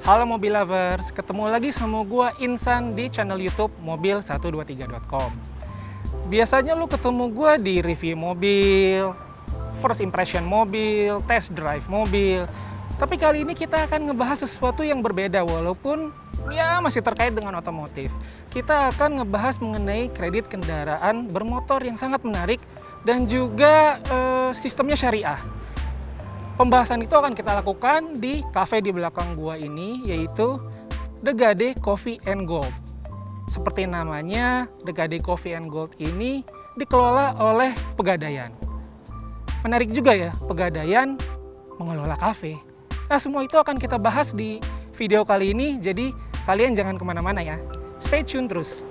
Halo Mobil Lovers, ketemu lagi sama gua Insan di channel YouTube mobil123.com. Biasanya lu ketemu gua di review mobil, first impression mobil, test drive mobil. Tapi kali ini kita akan ngebahas sesuatu yang berbeda walaupun ya masih terkait dengan otomotif. Kita akan ngebahas mengenai kredit kendaraan bermotor yang sangat menarik dan juga sistemnya syariah. Pembahasan itu akan kita lakukan di kafe di belakang gua ini, yaitu The Gade Coffee and Gold. Seperti namanya, The Gade Coffee and Gold ini dikelola oleh Pegadaian. Menarik juga ya, Pegadaian mengelola kafe. Nah, semua itu akan kita bahas di video kali ini, jadi kalian jangan kemana-mana ya. Stay tune terus.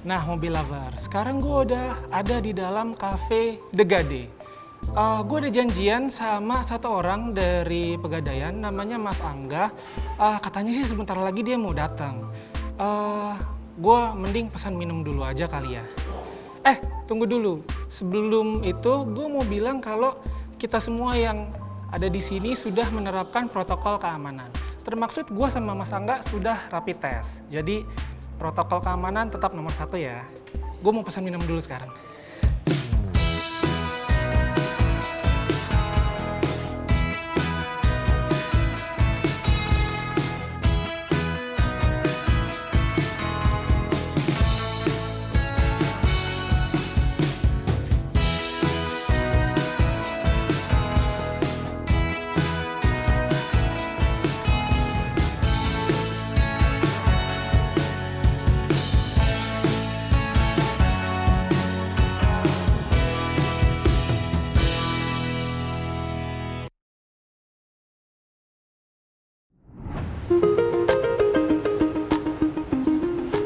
Nah, Mobil Lover, sekarang gue udah ada di dalam cafe The Gade. Gue ada janjian sama satu orang dari Pegadaian, namanya Mas Angga. Katanya sih sebentar lagi dia mau datang. Gue mending pesan minum dulu aja kali ya. Tunggu dulu. Sebelum itu, gue mau bilang kalau kita semua yang ada di sini sudah menerapkan protokol keamanan. Termaksud gue sama Mas Angga sudah rapid test. Jadi protokol keamanan tetap nomor 1 ya. Gue mau pesan minum dulu sekarang.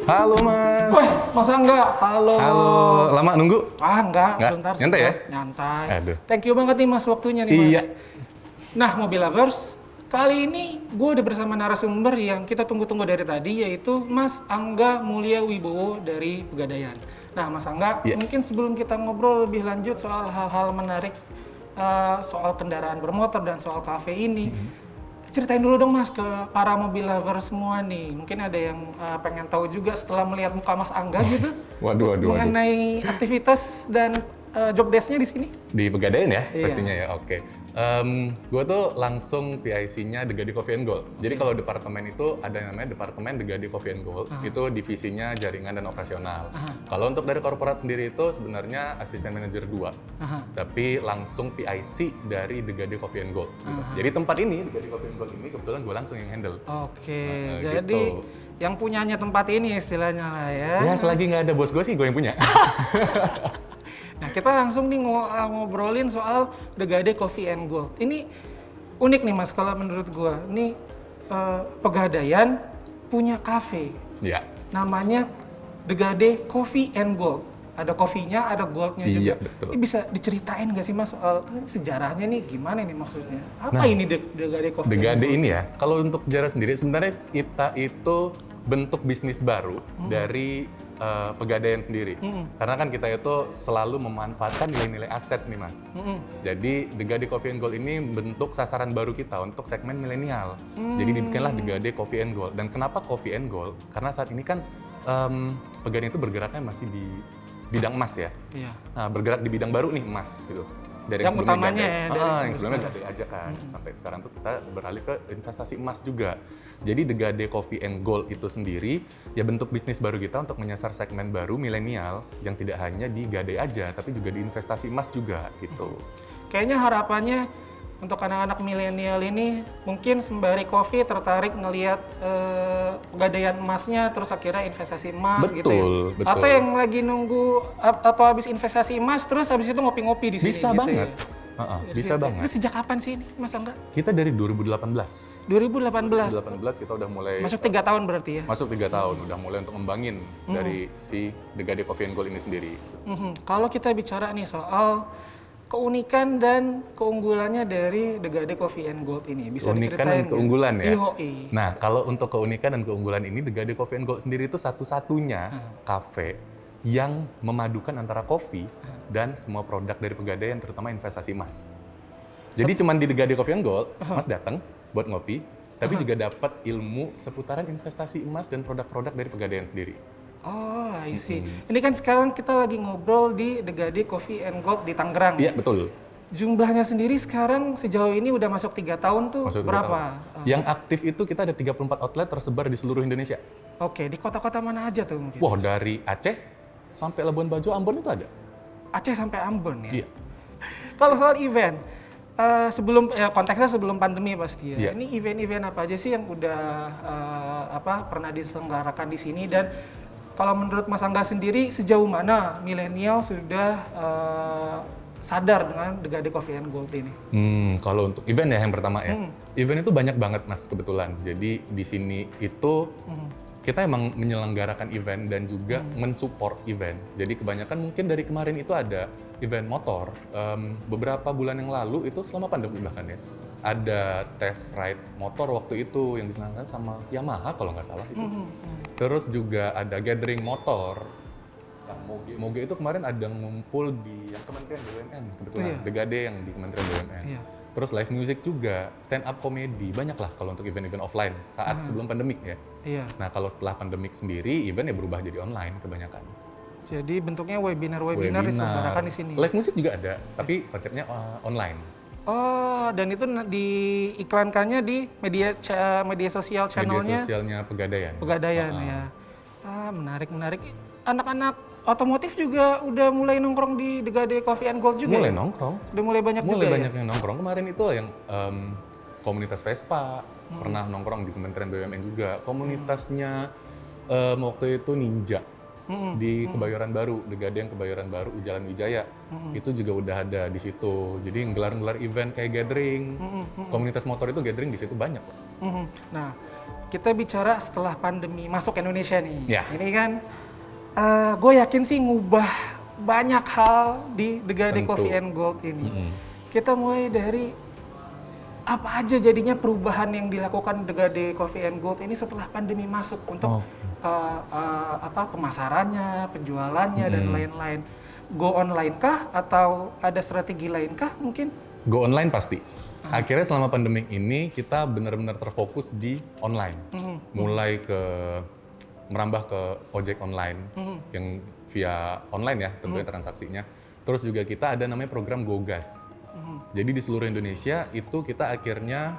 Halo Mas. Wah, Mas Angga, halo. Halo, lama nunggu? Enggak, Nggak? sebentar. Nyantai ya? Nyantai. Aduh. Thank you banget nih Mas waktunya nih Mas. Iya. Nah, Mobil Lovers, kali ini gue udah bersama narasumber yang kita tunggu-tunggu dari tadi, yaitu Mas Angga Mulia Wibowo dari Pegadaian. Nah, Mas Angga, Iya. mungkin sebelum kita ngobrol lebih lanjut soal hal-hal menarik, soal kendaraan bermotor dan soal kafe ini, ceritain dulu dong Mas ke para mobil lover semua nih. Mungkin ada yang pengen tahu juga setelah melihat muka Mas Angga gitu. Waduh. Mengenai aktivitas dan job desk-nya di sini. Di Pegadaian ya, Iya. pastinya ya. Oke. Gue tuh langsung PIC-nya The Gade Coffee and Gold. Jadi kalau departemen itu ada yang namanya Departemen The Gade Coffee and Gold. Itu divisinya jaringan dan operasional. Kalau untuk dari korporat sendiri itu sebenarnya asisten manajer 2. Tapi langsung PIC dari The Gade Coffee and Gold. Gitu. Jadi tempat ini, The Gade Coffee and Gold ini kebetulan gue langsung yang handle. Oke, Gitu. jadi yang punyanya tempat ini istilahnya lah ya. Ya selagi nggak ada bos gue sih gue yang punya. Nah, kita langsung nih ngobrolin soal The Gade Coffee and Gold. Ini unik nih Mas, kalau menurut gua. Ini Pegadaian punya cafe. Ya. Namanya The Gade Coffee and Gold. Ada kopinya, ada goldnya juga. Iya, betul. Ini bisa diceritain nggak sih Mas soal sejarahnya nih, gimana nih maksudnya? Apa ini The Gade Coffee The and Gade Gold? ini ya, kalau untuk sejarah sendiri sebenarnya kita itu bentuk bisnis baru dari Pegadaian sendiri. Karena kan kita itu selalu memanfaatkan nilai-nilai aset nih Mas. Jadi The Gade Coffee and Gold ini bentuk sasaran baru kita untuk segmen milenial. Jadi dibikinlah The Gade Coffee and Gold. Dan kenapa Coffee and Gold? Karena saat ini kan Pegadaian itu bergeraknya masih di bidang emas ya. Iya. Nah, bergerak di bidang baru nih emas gitu. Dari Yang sebelumnya utamanya Gade. ya, dari Yang sebelumnya Gade aja kan. Sampai sekarang tuh kita beralih ke investasi emas juga. Jadi The Gade Coffee and Gold itu sendiri ya bentuk bisnis baru kita untuk menyasar segmen baru milenial yang tidak hanya di Gade aja, tapi juga di investasi emas juga gitu. Kayaknya harapannya untuk anak-anak milenial ini mungkin sembari kopi tertarik ngelihat pegadaian emasnya, terus akhirnya investasi emas gitu ya. Betul. Atau yang lagi nunggu atau habis investasi emas terus habis itu ngopi-ngopi di sini. Bisa gitu banget. Ya. Bisa banget. Itu sejak kapan sih ini, Mas Angga? Kita dari 2018. 2018. 2018 kita udah mulai Masuk 3 tahun berarti ya? masuk 3 tahun, udah mulai untuk ngembangin dari si The Gade Coffee and Gold ini sendiri. Kalau kita bicara nih soal keunikan dan keunggulannya dari The Gade Coffee and Gold ini, bisa Keunikan diceritain dan nggak? keunggulan ya. Yoi. Nah, kalau untuk keunikan dan keunggulan ini, The Gade Coffee and Gold sendiri itu satu-satunya kafe yang memadukan antara kopi dan semua produk dari Pegadaian, terutama investasi emas. Jadi cuman di The Gade Coffee and Gold, Mas datang buat ngopi, tapi juga dapat ilmu seputaran investasi emas dan produk-produk dari Pegadaian sendiri. Oh, I see. Ini kan sekarang kita lagi ngobrol di The Gade Coffee and Gold di Tangerang. Iya, betul. Jumlahnya sendiri sekarang sejauh ini udah masuk 3 tahun tuh Masuk 3 berapa? tahun. Yang aktif itu kita ada 34 outlet tersebar di seluruh Indonesia. Oke, di kota-kota mana aja tuh mungkin? Wah, dari Aceh sampai Labuan Bajo, Ambon itu ada. Aceh sampai Ambon ya? Iya. Kalau soal event, konteksnya sebelum pandemi pasti ya. Iya. Ini event-event apa aja sih yang udah pernah diselenggarakan di sini, dan kalau menurut Mas Angga sendiri sejauh mana milenial sudah sadar dengan The Gade Coffee and Gold ini? Kalau untuk event ya yang pertama ya. Event itu banyak banget Mas kebetulan. Jadi di sini itu kita emang menyelenggarakan event dan juga mensupport event. Jadi kebanyakan mungkin dari kemarin itu ada event motor. Beberapa bulan yang lalu itu selama pandemi bahkan ya. Ada test ride motor waktu itu yang diselenggarakan sama Yamaha kalau nggak salah itu. Terus juga ada gathering motor. Yang Moge itu kemarin ada ngumpul di yang Kementerian BUMN kebetulan. The Gade yang di Kementerian BUMN. Iya. Terus live music juga, stand up comedy, banyak lah kalau untuk event-event offline saat sebelum pandemik ya. Iya. Nah kalau setelah pandemik sendiri, event ya berubah jadi online kebanyakan. Jadi bentuknya webinar diselenggarakan di sini. Live music juga ada, tapi konsepnya online. Oh, dan itu diiklankannya di media sosial channelnya Media sosialnya Pegadaian. Pegadaian ya. Menarik. Anak-anak otomotif juga udah mulai nongkrong di The Gade Coffee and Gold juga. Mulai ya? nongkrong. Udah mulai banyak juga Mulai banyak ya? yang nongkrong. Kemarin itu yang komunitas Vespa, pernah nongkrong di Kementerian BUMN juga. Komunitasnya waktu itu Ninja. Di Kebayoran Baru, The Gade yang Kebayoran Baru, Jalan Wijaya. Itu juga udah ada di situ. Jadi nggelar-nggelar event kayak gathering. Komunitas motor itu gathering di situ banyak. Nah, kita bicara setelah pandemi masuk Indonesia nih. Ya. Ini kan gue yakin sih ngubah banyak hal di The Gade Tentu. Coffee and Gold ini. Kita mulai dari apa aja jadinya perubahan yang dilakukan The Gade Coffee and Gold ini setelah pandemi masuk untuk pemasarannya, penjualannya dan lain-lain. Go online kah atau ada strategi lain kah mungkin? Go online pasti. Akhirnya selama pandemik ini kita benar-benar terfokus di online. Mulai merambah ke ojek online yang via online ya tentunya transaksinya. Terus juga kita ada namanya program GoGas. Jadi di seluruh Indonesia itu kita akhirnya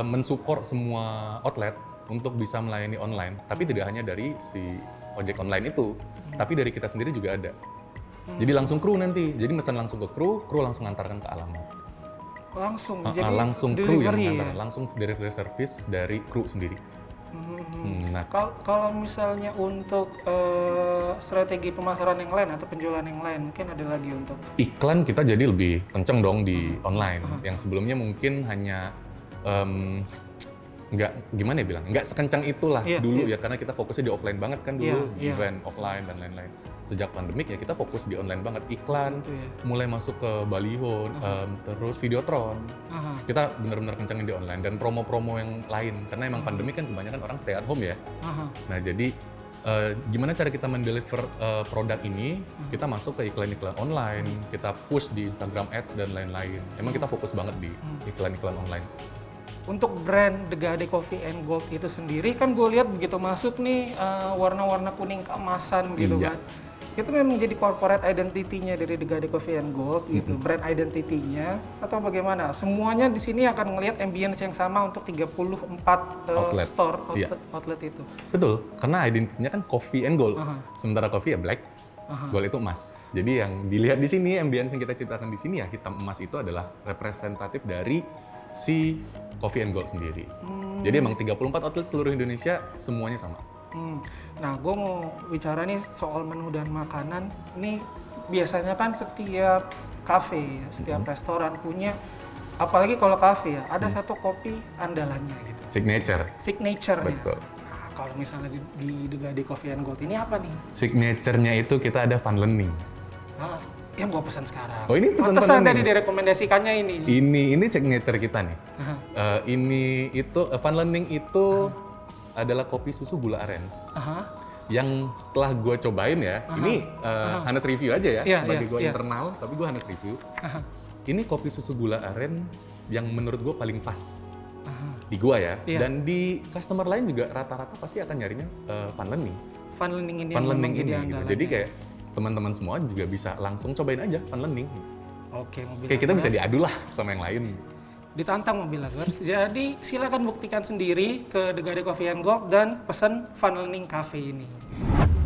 mensupport semua outlet untuk bisa melayani online. Tapi tidak hanya dari si ojek online itu, tapi dari kita sendiri juga ada. Jadi langsung kru nanti. Jadi pesan langsung ke kru langsung antarkan ke alamat. Langsung, jadi langsung kru yang delivery mengantar, ya? langsung delivery service dari kru sendiri. Nah, Kalau misalnya untuk strategi pemasaran yang lain atau penjualan yang lain, mungkin ada lagi untuk iklan kita jadi lebih kenceng dong di online. Yang sebelumnya mungkin hanya nggak sekencang itulah dulu ya, karena kita fokusnya di offline banget kan dulu, event offline dan lain-lain. Sejak pandemik ya kita fokus di online banget, iklan mulai masuk ke baliho, terus videotron. Kita benar-benar kencangin di online dan promo-promo yang lain karena emang pandemik kan kebanyakan orang stay at home ya. Nah jadi gimana cara kita mendeliver produk ini? Kita masuk ke iklan-iklan online, kita push di Instagram Ads dan lain-lain. Emang kita fokus banget di iklan-iklan online. untuk brand The Gade Coffee and Gold itu sendiri, kan gue lihat begitu masuk nih warna-warna kuning keemasan gitu kan. Itu memang jadi corporate identity-nya dari The Gade Coffee and Gold gitu, brand identity-nya atau bagaimana? Semuanya di sini akan ngelihat ambience yang sama untuk 34 Outlet. store outlet itu. Betul, karena identitinya kan coffee and gold. Sementara coffee ya black, gold itu emas. Jadi yang dilihat di sini, ambience yang kita ciptakan di sini ya hitam emas itu adalah representatif dari si coffee and gold sendiri. Jadi emang 34 outlet seluruh Indonesia semuanya sama. Nah, gue mau bicara nih soal menu dan makanan. Ini biasanya kan setiap kafe, setiap restoran punya, apalagi kalau kafe ya, ada satu kopi andalannya gitu. Signature-nya. Betul. Nah, kalau misalnya di The Gade Coffee and Gold ini apa nih? Signature-nya itu kita ada Fun Learning. Ah, yang gua pesan sekarang. Oh, ini pesan Pantesan Fun tadi Learning. direkomendasikannya ini. Ini signature kita nih. Ini itu Fun Learning itu adalah kopi susu gula aren. Aha. Yang setelah gue cobain ya, ini Hanes review aja ya, Iya, sebagai gue iya. internal, tapi gue Hanes review. Ini kopi susu gula aren yang menurut gue paling pas di gua ya, Iya. dan di customer lain juga rata-rata pasti akan nyarinya Fun Learning. Fun Learning ini Fun yang Learning memang jadi ini, gitu. andalannya. Jadi kayak teman-teman semua juga bisa langsung cobain aja Fun Learning. Oke, mobil Kayak kita bisa lovers. diadu lah sama yang lain. Ditantang mobil lovers. Jadi silakan buktikan sendiri ke The Gade Coffee and Gold dan pesan Fun Learning Cafe ini.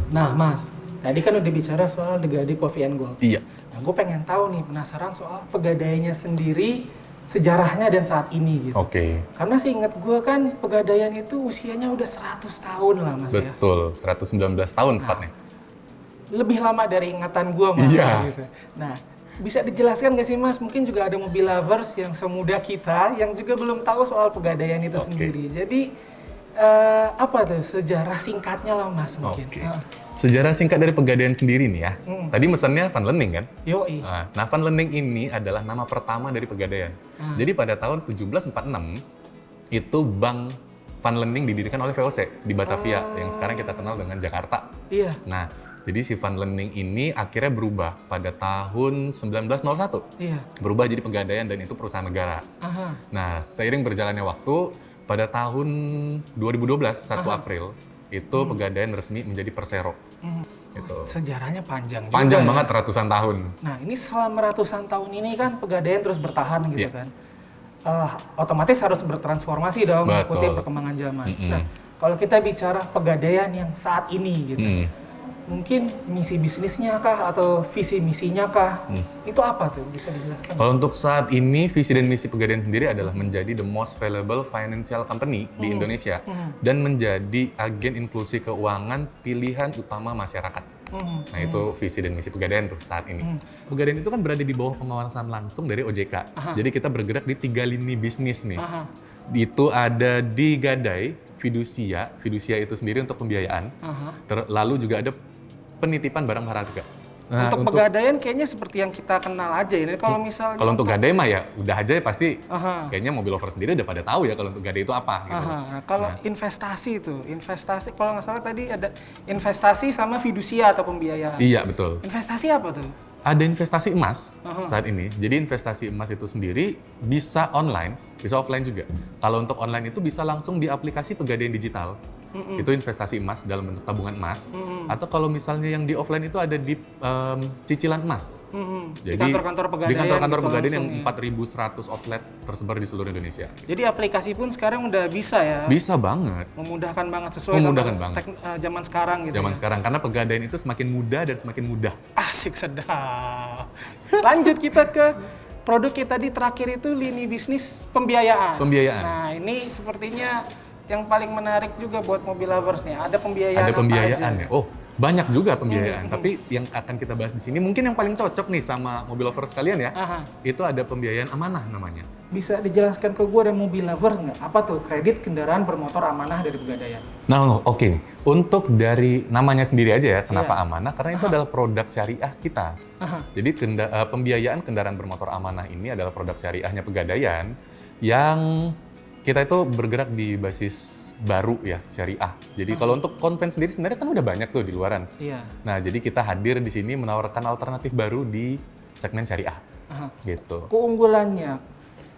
Nah Mas, tadi kan udah bicara soal The Gade Coffee and Gold. Iya. Nah, gue pengen tahu nih, penasaran soal Pegadaiannya sendiri, sejarahnya dan saat ini gitu. Oke. Karena seingat gue kan Pegadaian itu usianya udah 100 tahun lah Mas ya. Betul, 119 tahun tepatnya. Lebih lama dari ingatan gue malah Iya. gitu. Nah, bisa dijelaskan nggak sih Mas? Mungkin juga ada mobil lovers yang semuda kita yang juga belum tahu soal Pegadaian itu sendiri. Jadi apa tuh sejarah singkatnya lah Mas mungkin? Oke. Sejarah singkat dari Pegadaian sendiri nih ya. Tadi mesennya Fun Learning kan? Yoi. Nah, Fun Learning ini adalah nama pertama dari Pegadaian. Jadi pada tahun 1746 itu Bank Fun Learning didirikan oleh VOC di Batavia yang sekarang kita kenal dengan Jakarta. Iya. Nah, jadi si Fun Learning ini akhirnya berubah pada tahun 1901. Iya. Berubah jadi Pegadaian dan itu perusahaan negara. Aha. Nah, seiring berjalannya waktu, pada tahun 2012, 1 April, itu Pegadaian resmi menjadi Persero. Gitu. Sejarahnya panjang juga. Panjang ya. banget, ratusan tahun. Nah, ini selama ratusan tahun ini kan Pegadaian terus bertahan gitu Iya. kan. Otomatis harus bertransformasi dong mengikuti Betul. perkembangan zaman. Nah, kalau kita bicara Pegadaian yang saat ini gitu, mungkin misi bisnisnya kah atau visi misinya kah? Itu apa tuh? Bisa dijelaskan? Kalau untuk saat ini, visi dan misi Pegadaian sendiri adalah menjadi the most valuable financial company di Indonesia dan menjadi agen inklusi keuangan pilihan utama masyarakat. Nah, itu visi dan misi Pegadaian tuh saat ini. Pegadaian itu kan berada di bawah pengawasan langsung dari OJK. Jadi kita bergerak di 3 lini bisnis nih. Itu ada di Gadai, Fidusia itu sendiri untuk pembiayaan. Lalu juga ada penitipan barang berharga. Nah, untuk Pegadaian kayaknya seperti yang kita kenal aja ini. Kalau misalnya kalau untuk Gadai mah ya udah aja ya pasti Aha. kayaknya mobil lover sendiri udah pada tahu ya kalau untuk Gadai itu apa gitu. Nah, kalau investasi itu, kalau nggak salah tadi ada investasi sama fidusia atau pembiayaan. Iya, betul. Investasi apa tuh? Ada investasi emas saat ini. Jadi investasi emas itu sendiri bisa online, bisa offline juga. Kalau untuk online itu bisa langsung di aplikasi Pegadaian Digital. Itu investasi emas dalam bentuk tabungan emas. Atau kalau misalnya yang di offline itu ada di cicilan emas. Di kantor-kantor Pegadaian. Di kantor-kantor gitu Pegadaian yang langsung 4.100 outlet tersebar di seluruh Indonesia. Jadi aplikasi pun sekarang udah bisa ya. Bisa banget. Memudahkan banget sesuai Memudahkan sama banget. zaman sekarang gitu. Zaman ya. sekarang karena Pegadaian itu semakin mudah dan semakin mudah. Asik sedap. Lanjut kita ke produk kita di terakhir itu lini bisnis pembiayaan. Pembiayaan. Nah, ini sepertinya yang paling menarik juga buat mobil lovers nih. Ada pembiayaan Ada apa pembiayaan aja? ya. Oh, banyak juga pembiayaan. Tapi yang akan kita bahas di sini mungkin yang paling cocok nih sama mobil lovers sekalian ya. Aha. Itu ada pembiayaan amanah namanya. Bisa dijelaskan ke gue dan mobil lovers nggak? Apa tuh kredit kendaraan bermotor amanah dari Pegadaian? Nah, oke nih. Untuk dari namanya sendiri aja ya, kenapa Iya. amanah? Karena itu adalah produk syariah kita. Jadi pembiayaan kendaraan bermotor amanah ini adalah produk syariahnya Pegadaian yang kita itu bergerak di basis baru ya, syariah. Jadi kalau untuk konven sendiri sebenarnya kan udah banyak tuh di luaran. Iya. Nah, jadi kita hadir di sini menawarkan alternatif baru di segmen syariah. Gitu. Keunggulannya,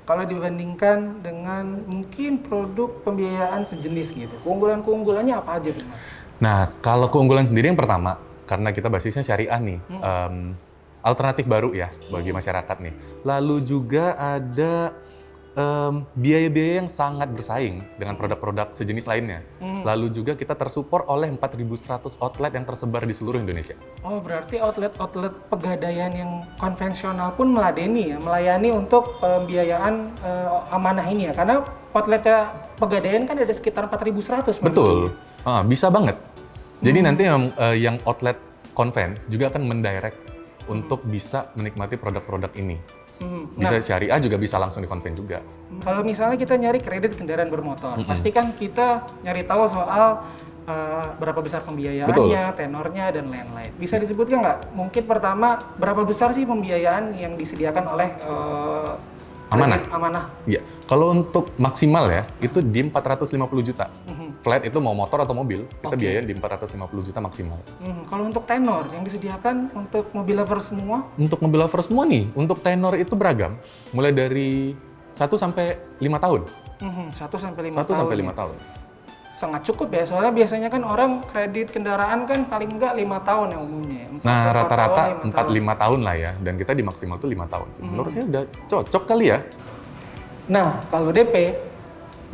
kalau dibandingkan dengan mungkin produk pembiayaan sejenis gitu, keunggulannya apa aja tuh Mas? Nah, kalau keunggulan sendiri yang pertama, karena kita basisnya syariah nih, alternatif baru ya bagi masyarakat nih. Lalu juga ada biaya-biaya yang sangat bersaing dengan produk-produk sejenis lainnya. Lalu juga kita tersupport oleh 4.100 outlet yang tersebar di seluruh Indonesia. Oh, berarti outlet-outlet Pegadaian yang konvensional pun melayani untuk pembiayaan amanah ini ya. Karena outletnya Pegadaian kan ada sekitar 4.100. Betul, bisa banget. Jadi nanti yang outlet konven juga akan mendirect untuk bisa menikmati produk-produk ini. Bisa syariah juga bisa langsung di konven juga. Kalau misalnya kita nyari kredit kendaraan bermotor, pasti kan kita nyari tahu soal berapa besar pembiayaannya, tenornya, dan lain-lain. Bisa disebutkan nggak? Mungkin pertama, berapa besar sih pembiayaan yang disediakan oleh Amanah? Iya, kalau untuk maksimal ya, itu di 450 juta. Flat itu mau motor atau mobil, kita biayain di 450 juta maksimal. Kalau untuk tenor yang disediakan untuk mobil lover semua? Untuk mobil lover semua nih, untuk tenor itu beragam. Mulai dari 1 sampai 5 tahun. 1 sampai 5 1 tahun. sampai 5 tahun. Sangat cukup ya, soalnya biasanya kan orang kredit kendaraan kan paling enggak 5 tahun ya umumnya. Nah, rata-rata 4-5 tahun lah ya, dan kita di maksimal tuh 5 tahun sih. Menurut saya udah cocok kali ya. Nah, kalau DP,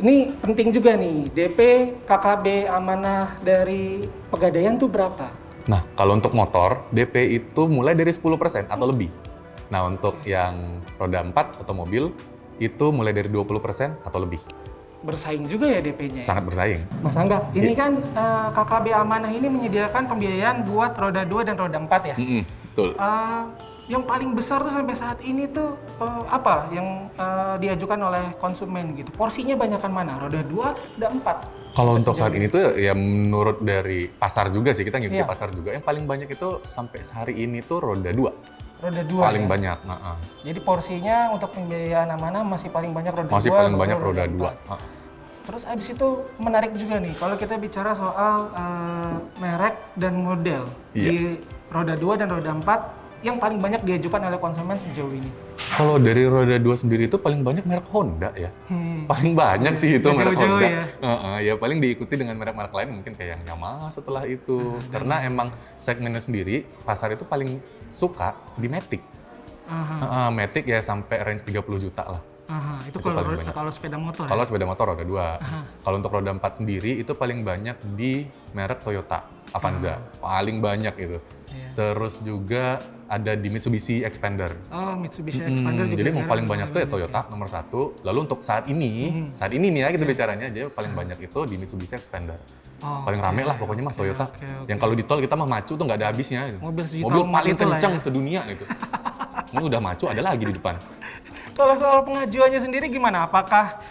ini penting juga nih, DP KKB amanah dari Pegadaian tuh berapa? Nah, kalau untuk motor, DP itu mulai dari 10% atau lebih. Nah, untuk yang roda 4 atau mobil, itu mulai dari 20% atau lebih. Bersaing juga ya DP-nya? Sangat bersaing. Mas Angga, ini kan KKB Amanah ini menyediakan pembiayaan buat roda 2 dan roda 4 ya? Betul. Yang paling besar tuh sampai saat ini tuh apa yang diajukan oleh konsumen gitu? Porsinya banyakan mana? Roda 2, roda 4? Kalau untuk saat ini tuh ya menurut dari pasar juga sih, kita ngikuti pasar juga. Yang paling banyak itu sampai sehari ini tuh roda 2. Roda 2 paling ya? banyak. Jadi porsinya untuk pembiayaan Amanah masih paling banyak roda 2? Masih paling banyak roda 2. Terus abis itu menarik juga nih, kalau kita bicara soal merek dan model di roda 2 dan roda 4, yang paling banyak diajukan oleh konsumen sejauh ini? Kalau dari roda 2 sendiri itu paling banyak merek Honda ya. Paling banyak sih itu merek Honda. Ya paling diikuti dengan merek-merek lain mungkin kayak yang Yamaha setelah itu. Karena emang segmennya sendiri, pasar itu paling suka di Matic. Matic ya sampai range 30 juta lah. Itu kalau sepeda motor. Kalau sepeda motor roda 2. Kalau untuk roda 4 sendiri itu paling banyak di merek Toyota Avanza. Paling banyak itu. Terus juga ada di Mitsubishi Expander. Mitsubishi Expander juga. Jadi paling banyak tuh ya Toyota nomor 1. Lalu untuk saat ini nih ya kita bicaranya, jadi paling banyak itu di Mitsubishi Expander. Paling rame lah pokoknya mah Toyota. Yang kalau di tol kita mah macu tuh nggak ada habisnya. Mobil paling kencang sedunia gitu. Ini udah macu ada lagi di depan. Kalau soal pengajuannya sendiri gimana? Apakah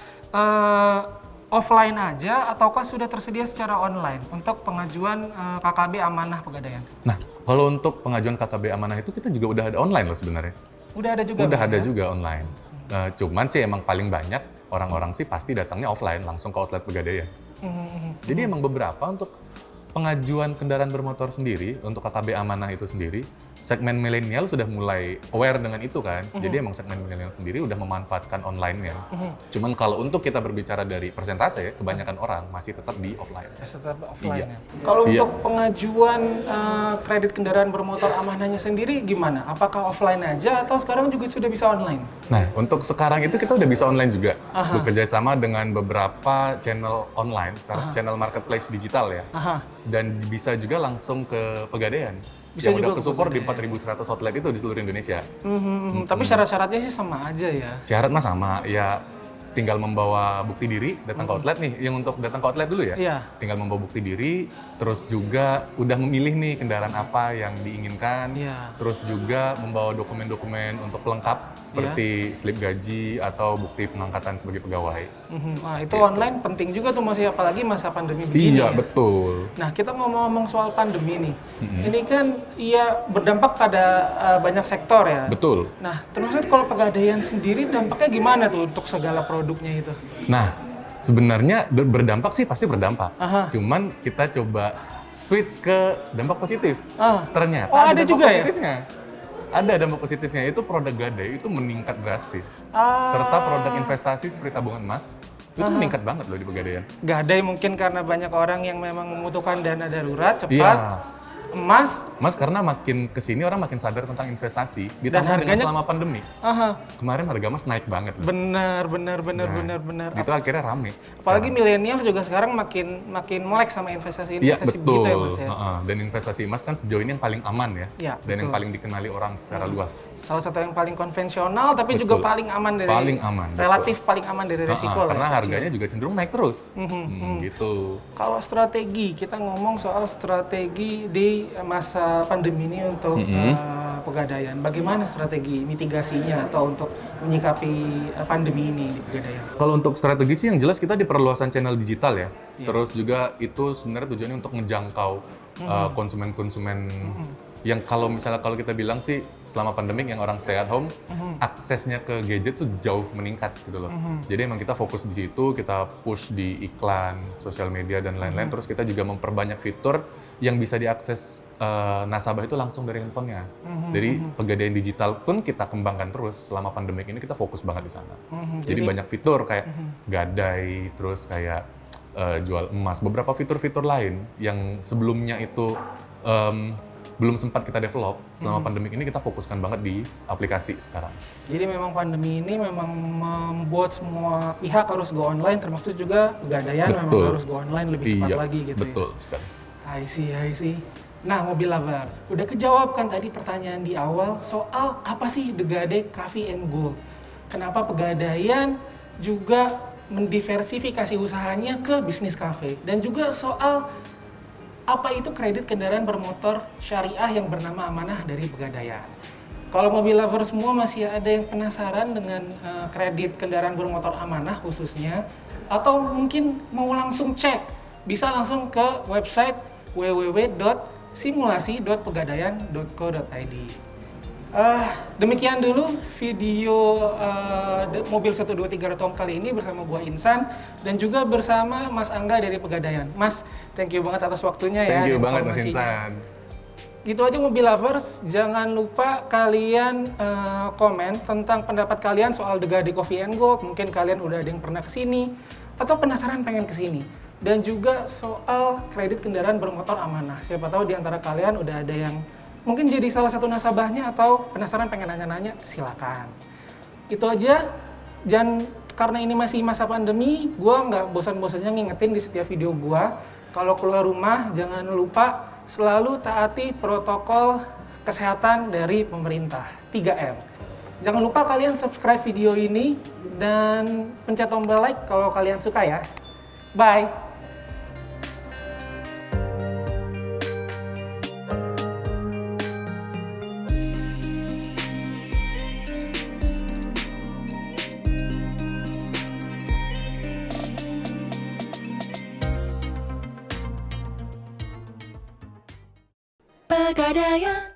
offline aja ataukah sudah tersedia secara online untuk pengajuan KKB Amanah Pegadaian? Nah, kalau untuk pengajuan KKB Amanah itu kita juga udah ada online loh sebenarnya. Udah ada juga? Udah ada juga online. Cuman sih emang paling banyak orang-orang sih pasti datangnya offline langsung ke outlet Pegadaian. Jadi emang beberapa untuk pengajuan kendaraan bermotor sendiri, untuk KKB Amanah itu sendiri, segmen milenial sudah mulai aware dengan itu kan. Jadi emang segmen milenial sendiri udah memanfaatkan online-nya. Cuman kalau untuk kita berbicara dari persentase, kebanyakan orang masih tetap di offline. Tetap offline ya? Kalau untuk pengajuan kredit kendaraan bermotor Amanahnya sendiri gimana? Apakah offline aja atau sekarang juga sudah bisa online? Nah, untuk sekarang itu kita udah bisa online juga. Bekerja sama dengan beberapa channel online, channel marketplace digital ya. Dan bisa juga langsung ke Pegadaian. Bisa yang udah kesupport di 4.100 outlet itu di seluruh Indonesia. Tapi syarat-syaratnya sih sama aja ya? Syarat mah sama, ya tinggal membawa bukti diri, datang ke outlet nih. Yang untuk datang ke outlet dulu ya? Iya. Tinggal membawa bukti diri, terus juga udah memilih nih kendaraan apa yang diinginkan. Terus juga membawa dokumen-dokumen untuk pelengkap, seperti slip gaji atau bukti pengangkatan sebagai pegawai. Nah, itu online penting juga tuh masih, apalagi masa pandemi begini. Iya, betul. Nah, kita ngomong-ngomong soal pandemi nih. Ini kan berdampak pada banyak sektor ya. Betul. Nah, terus kalau Pegadaian sendiri dampaknya gimana tuh untuk segala produknya itu? Nah, sebenarnya berdampak sih pasti berdampak. Cuman kita coba switch ke dampak positif. Ternyata ada juga positifnya. Ada dampak positifnya, itu produk Gadai itu meningkat drastis. Serta produk investasi seperti tabungan emas itu meningkat banget loh di Pegadaian. Gadai mungkin karena banyak orang yang memang membutuhkan dana darurat cepat. Emas karena makin kesini orang makin sadar tentang investasi, ditambah dengan selama pandemi. Kemarin harga emas naik banget. Benar. Itu akhirnya rame. Apalagi milenial juga sekarang makin melek sama investasi begitu ya Mas ya. Dan investasi emas kan sejauh ini yang paling aman ya. Dan yang paling dikenali orang secara luas. Salah satu yang paling konvensional tapi juga paling aman dari relatif paling aman dari risiko. Karena harganya juga cenderung naik terus. Gitu. Kalau strategi, kita ngomong soal strategi di menghadapi masa pandemi ini untuk Pegadaian? Bagaimana strategi mitigasinya atau untuk menyikapi pandemi ini di Pegadaian? Kalau untuk strategi sih yang jelas kita di perluasan channel digital ya. Terus juga itu sebenarnya tujuannya untuk menjangkau konsumen-konsumen yang kalau kita bilang sih selama pandemik yang orang stay at home, aksesnya ke gadget tuh jauh meningkat gitu loh. Jadi emang kita fokus di situ, kita push di iklan, sosial media dan lain-lain. Terus kita juga memperbanyak fitur yang bisa diakses nasabah itu langsung dari handphonenya. Jadi Pegadaian digital pun kita kembangkan terus selama pandemik ini, kita fokus banget di sana. Jadi banyak fitur kayak gadai, terus kayak jual emas, beberapa fitur-fitur lain yang sebelumnya itu belum sempat kita develop. Selama pandemik ini kita fokuskan banget di aplikasi sekarang. Jadi memang pandemi ini memang membuat semua pihak harus go online, termasuk juga Pegadaian memang harus go online lebih cepat lagi gitu. Betul sekali. I see. Nah, Mobil Lovers, udah kejawab kan tadi pertanyaan di awal soal apa sih The Gade Coffee and Gold? Kenapa Pegadaian juga mendiversifikasi usahanya ke bisnis kafe? Dan juga soal apa itu kredit kendaraan bermotor syariah yang bernama Amanah dari Pegadaian. Kalau Mobil Lovers semua masih ada yang penasaran dengan kredit kendaraan bermotor Amanah khususnya, atau mungkin mau langsung cek, bisa langsung ke website www.simulasi.pegadaian.co.id. Demikian dulu video Mobil123.com kali ini bersama gua Insan dan juga bersama Mas Angga dari Pegadaian. Mas, thank you banget atas waktunya ya. Thank you banget Mas Insan. Gitu aja Mobil Lovers, jangan lupa kalian komen tentang pendapat kalian soal The Gade Coffee and Gold. Mungkin kalian udah ada yang pernah kesini atau penasaran pengen kesini. Dan juga soal kredit kendaraan bermotor Amanah. Siapa tahu di antara kalian udah ada yang mungkin jadi salah satu nasabahnya atau penasaran pengen nanya-nanya, silakan. Itu aja. Dan karena ini masih masa pandemi, gue nggak bosan-bosannya ngingetin di setiap video gue, kalau keluar rumah jangan lupa selalu taati protokol kesehatan dari pemerintah, 3M. Jangan lupa kalian subscribe video ini dan pencet tombol like kalau kalian suka ya. Bye! Pegadaian.